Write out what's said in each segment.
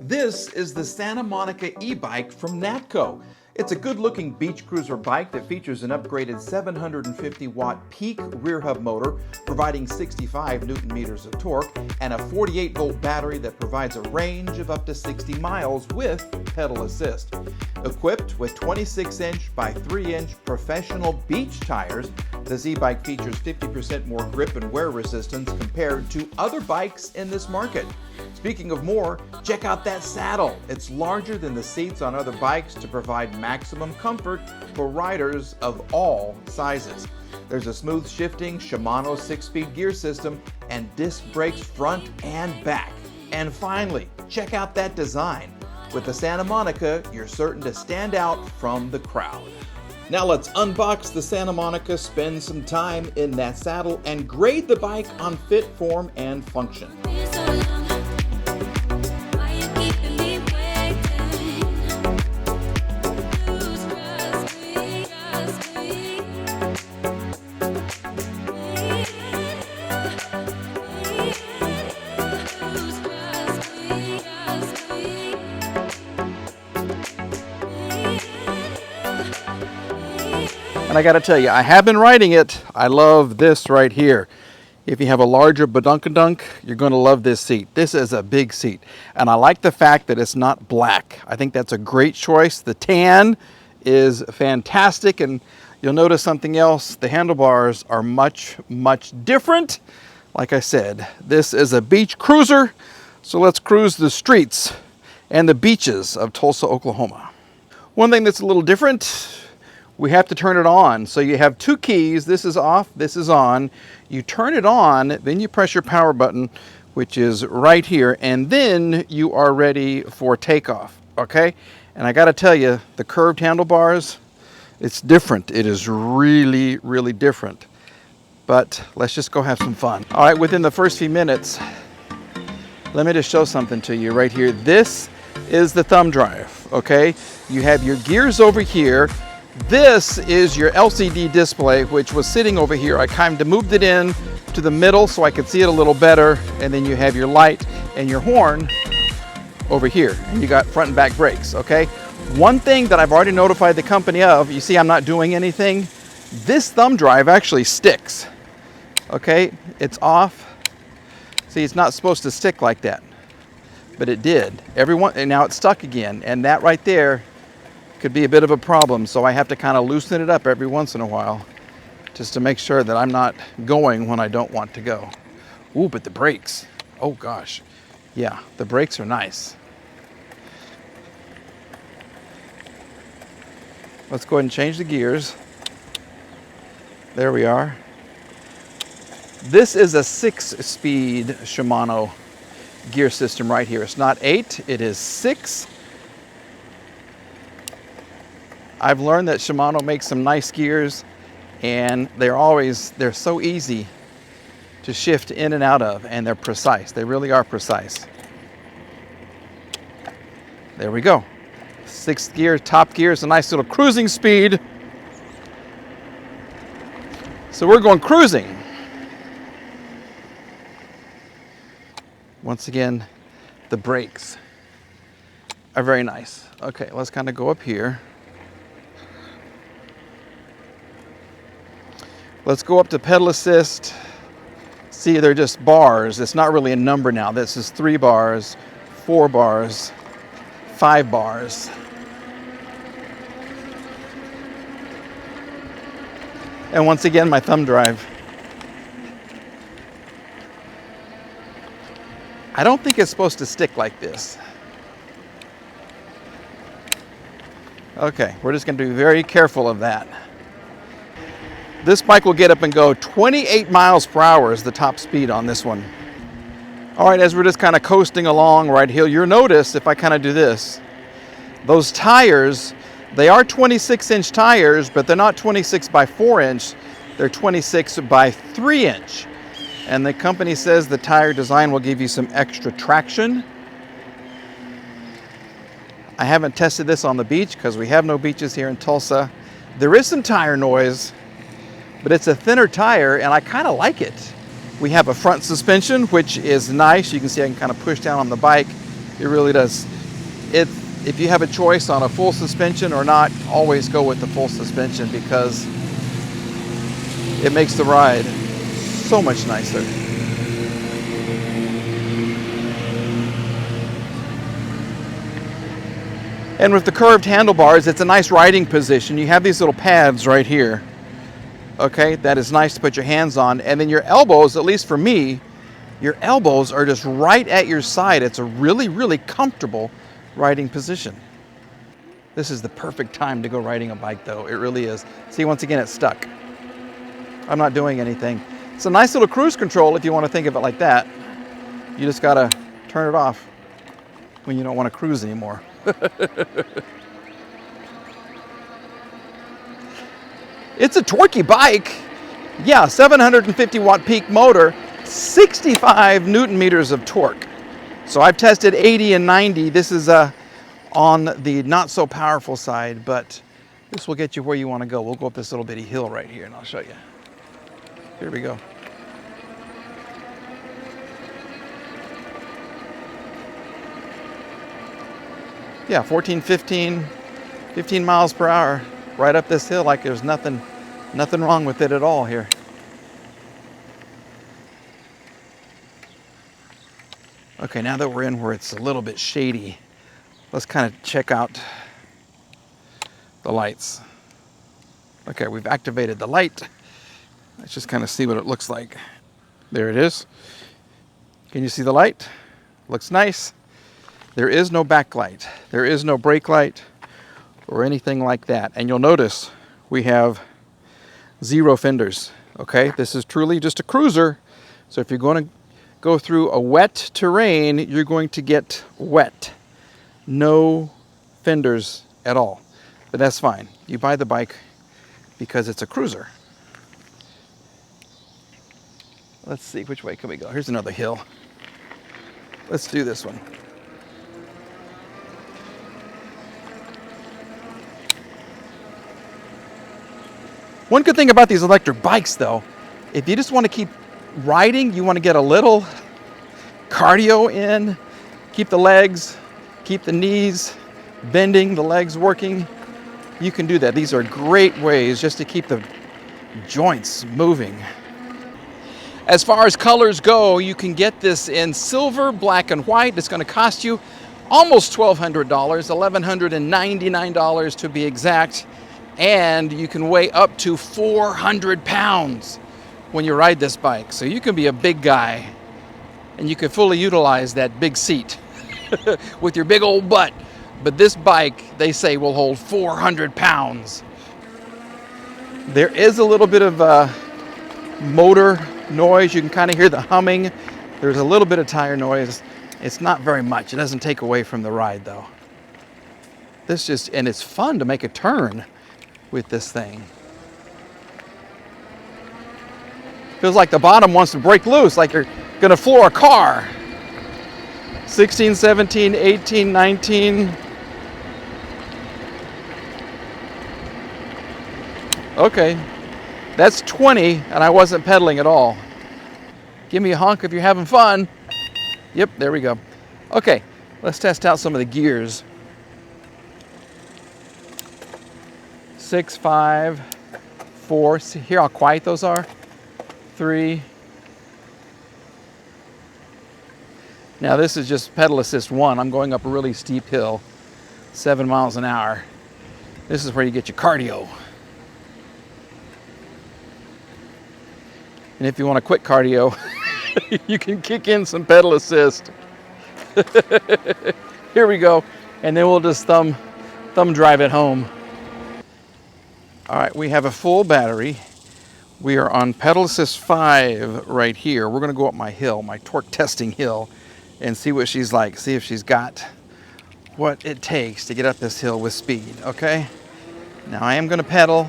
This is the Santa Monica e-bike from Nakto. It's a good-looking beach cruiser bike that features an upgraded 750-watt peak rear hub motor, providing 65 Newton-meters of torque, and a 48-volt battery that provides a range of up to 60 miles with pedal assist. Equipped with 26-inch by 3-inch professional beach tires, this e-bike features 50% more grip and wear resistance compared to other bikes in this market. Speaking of more, check out that saddle. It's larger than the seats on other bikes to provide maximum comfort for riders of all sizes. There's a smooth shifting Shimano 6-speed gear system and disc brakes front and back. And finally, check out that design. With the Santa Monica, you're certain to stand out from the crowd. Now let's unbox the Santa Monica, spend some time in that saddle, and grade the bike on fit, form, and function. And I gotta tell you, I have been riding it. I love this right here. If you have a larger badunkadunk, you're gonna love this seat. This is a big seat. And I like the fact that it's not black. I think that's a great choice. The tan is fantastic. And you'll notice something else. The handlebars are much, much different. Like I said, this is a beach cruiser. So let's cruise the streets and the beaches of Tulsa, Oklahoma. One thing that's a little different, we have to turn it on. So you have two keys. This is off, this is on. You turn it on, then you press your power button, which is right here, and then you are ready for takeoff, okay? And I gotta tell you, the curved handlebars, it's different. It is really, really different. But let's just go have some fun. All right, within the first few minutes, let me just show something to you right here. This is the thumb drive, okay? You have your gears over here. This is your LCD display, which was sitting over here. I kind of moved it in to the middle so I could see it a little better. And then you have your light and your horn over here. And you got front and back brakes, okay? One thing that I've already notified the company of, you see I'm not doing anything. This thumb drive actually sticks, okay? It's off. See, it's not supposed to stick like that, but it did. And now it's stuck again. And that right there could be a bit of a problem, so I have to kind of loosen it up every once in a while just to make sure that I'm not going when I don't want to go. Ooh, but the brakes, oh gosh. Yeah, the brakes are nice. Let's go ahead and change the gears. There we are. This is a 6-speed Shimano gear system right here. It's not 8, it is 6. I've learned that Shimano makes some nice gears, and they're so easy to shift in and out of, and they're precise. They really are precise. There we go. 6th gear, top gear is a nice little cruising speed. So we're going cruising. Once again, the brakes are very nice. Okay, let's kind of go up here. Let's go up to pedal assist. See, they're just bars. It's not really a number now. This is 3 bars, 4 bars, 5 bars. And once again, my thumb drive. I don't think it's supposed to stick like this. Okay, we're just going to be very careful of that. This bike will get up and go 28 miles per hour is the top speed on this one. All right, as we're just kind of coasting along right here, you'll notice if I kind of do this, those tires, they are 26-inch tires, but they're not 26 by 4-inch. They're 26 by 3-inch. And the company says the tire design will give you some extra traction. I haven't tested this on the beach because we have no beaches here in Tulsa. There is some tire noise, but it's a thinner tire and I kind of like it. We have a front suspension, which is nice. You can see I can kind of push down on the bike It really does. If you have a choice on a full suspension or not, always go with the full suspension because it makes the ride so much nicer. And with the curved handlebars, it's a nice riding position. You have these little pads right here. Okay, that is nice to put your hands on. And then your elbows, at least for me, your elbows are just right at your side. It's a really, really comfortable riding position. This is the perfect time to go riding a bike though. It really is. See, once again, it's stuck. I'm not doing anything. It's a nice little cruise control if you want to think of it like that. You just gotta turn it off when you don't want to cruise anymore. It's a torquey bike. Yeah, 750 watt peak motor, 65 Newton meters of torque. So I've tested 80 and 90. This is on the not so powerful side, but this will get you where you want to go. We'll go up this little bitty hill right here and I'll show you. Here we go. Yeah, 14, 15 miles per hour right up this hill like there's nothing wrong with it at all here. Okay, now that we're in where it's a little bit shady, let's kind of check out the lights. Okay, we've activated the light. Let's just kind of see what it looks like. There it is. Can you see the light? Looks nice. There is no backlight. There is no brake light or anything like that. And you'll notice we have 0 fenders. Okay, this is truly just a cruiser. So if you're going to go through a wet terrain, you're going to get wet. No fenders at all. But that's fine. You buy the bike because it's a cruiser. Let's see, which way can we go? Here's another hill. Let's do this one. One good thing about these electric bikes though, if you just want to keep riding, you want to get a little cardio in, keep the legs, keep the knees bending, the legs working, you can do that. These are great ways just to keep the joints moving. As far as colors go, you can get this in silver, black, and white. It's going to cost you almost $1,200, $1,199 to be exact. And you can weigh up to 400 pounds when you ride this bike. So you can be a big guy and you can fully utilize that big seat with your big old butt. But this bike, they say, will hold 400 pounds. There is a little bit of motor noise. You can kind of hear the humming. There's a little bit of tire noise. It's not very much. It doesn't take away from the ride though. And it's fun to make a turn with this thing. Feels like the bottom wants to break loose, like you're gonna floor a car. 16, 17, 18, 19. Okay, that's 20 and I wasn't pedaling at all. Give me a honk if you're having fun. Yep, there we go. Okay, let's test out some of the gears. 6, 5, 4. See here how quiet those are? 3. Now this is just pedal assist 1. I'm going up a really steep hill, 7 miles an hour. This is where you get your cardio. And if you want a quick cardio, you can kick in some pedal assist. Here we go. And then we'll just thumb drive it home. All right, we have a full battery. We are on pedal assist 5 right here. We're gonna go up my hill, my torque testing hill, and see what she's like. See if she's got what it takes to get up this hill with speed, okay? Now I am gonna pedal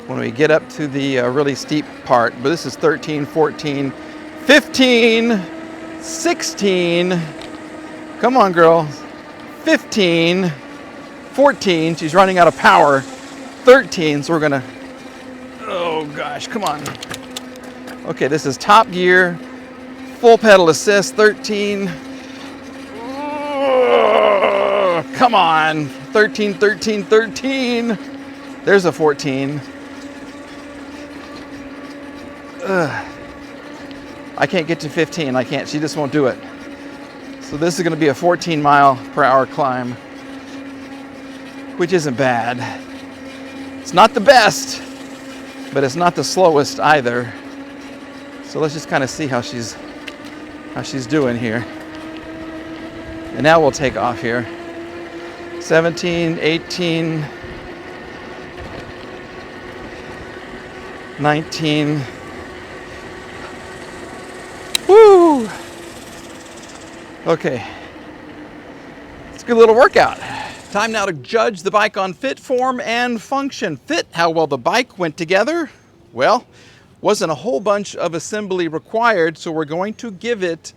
when we get up to the really steep part, but this is 13, 14, 15, 16. Come on, girl. 15, 14, she's running out of power. 13, so we're gonna, oh gosh, come on. Okay, this is top gear, full pedal assist, 13. Come on. 13, 13, 13. There's a 14. Ugh. I can't get to 15. I can't. She just won't do it. So this is going to be a 14 mile per hour climb, which isn't bad. It's not the best, but it's not the slowest either. So let's just kind of see how she's doing here. And now we'll take off here. 17, 18, 19. Woo! Okay. It's a good little workout. Time now to judge the bike on fit, form, and function. Fit, how well the bike went together. Well, wasn't a whole bunch of assembly required, so we're going to give it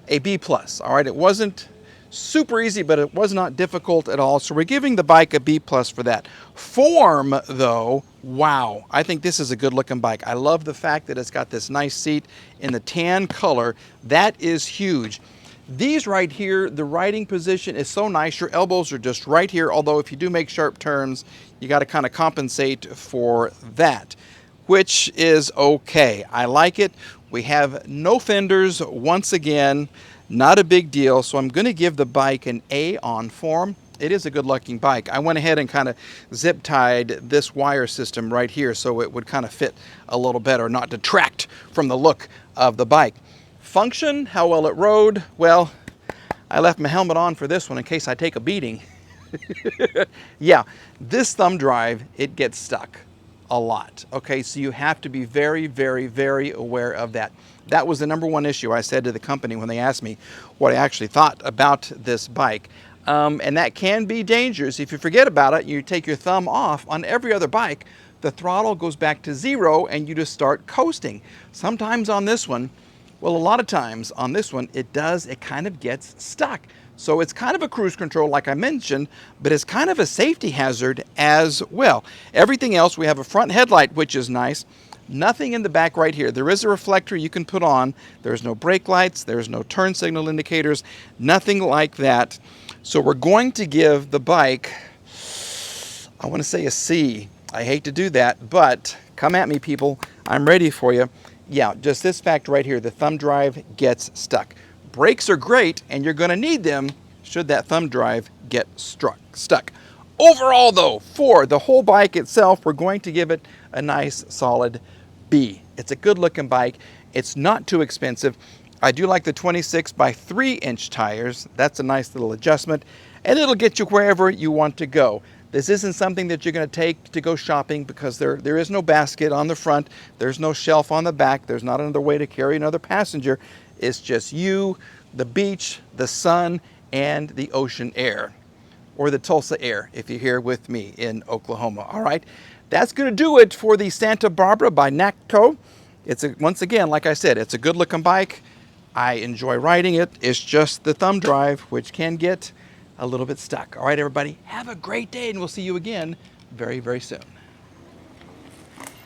a B+. All right, it wasn't super easy, but it was not difficult at all. So we're giving the bike a B+ for that. Form, though, wow. I think this is a good looking bike. I love the fact that it's got this nice seat in the tan color. That is huge. These right here, the riding position is so nice. Your elbows are just right here, although if you do make sharp turns, you got to kind of compensate for that, which is okay. I like it. We have no fenders once again. Not a big deal, so I'm going to give the bike an A on form. It is a good looking bike. I went ahead and kind of zip tied this wire system right here so it would kind of fit a little better, not detract from the look of the bike. Function, how well it rode. Well, I left my helmet on for this one in case I take a beating. Yeah, this thumb drive, it gets stuck a lot. Okay, so you have to be very, very, very aware of that. That was the number one issue I said to the company when they asked me what I actually thought about this bike. And that can be dangerous. If you forget about it, you take your thumb off, on every other bike, the throttle goes back to 0 and you just start coasting. Sometimes on this one, well, a lot of times on this one, it kind of gets stuck. So it's kind of a cruise control, like I mentioned, but it's kind of a safety hazard as well. Everything else, we have a front headlight, which is nice. Nothing in the back right here. There is a reflector you can put on. There's no brake lights. There's no turn signal indicators. Nothing like that. So we're going to give the bike, I want to say a C. I hate to do that, but come at me, people. I'm ready for you. Yeah, just this fact right here. The thumb drive gets stuck. Brakes are great, and you're going to need them should that thumb drive get stuck. Overall, though, for the whole bike itself, we're going to give it a nice, solid B. It's a good-looking bike. It's not too expensive. I do like the 26 by 3-inch tires. That's a nice little adjustment, and it'll get you wherever you want to go. This isn't something that you're going to take to go shopping because there is no basket on the front. There's no shelf on the back. There's not another way to carry another passenger. It's just you, the beach, the sun, and the ocean air, or the Tulsa air if you're here with me in Oklahoma. All right, that's going to do it for the Santa Barbara by Nakto. Once again, like I said, it's a good looking bike. I enjoy riding it. It's just the thumb drive, which can get a little bit stuck. All right, everybody, have a great day, and we'll see you again very, very soon.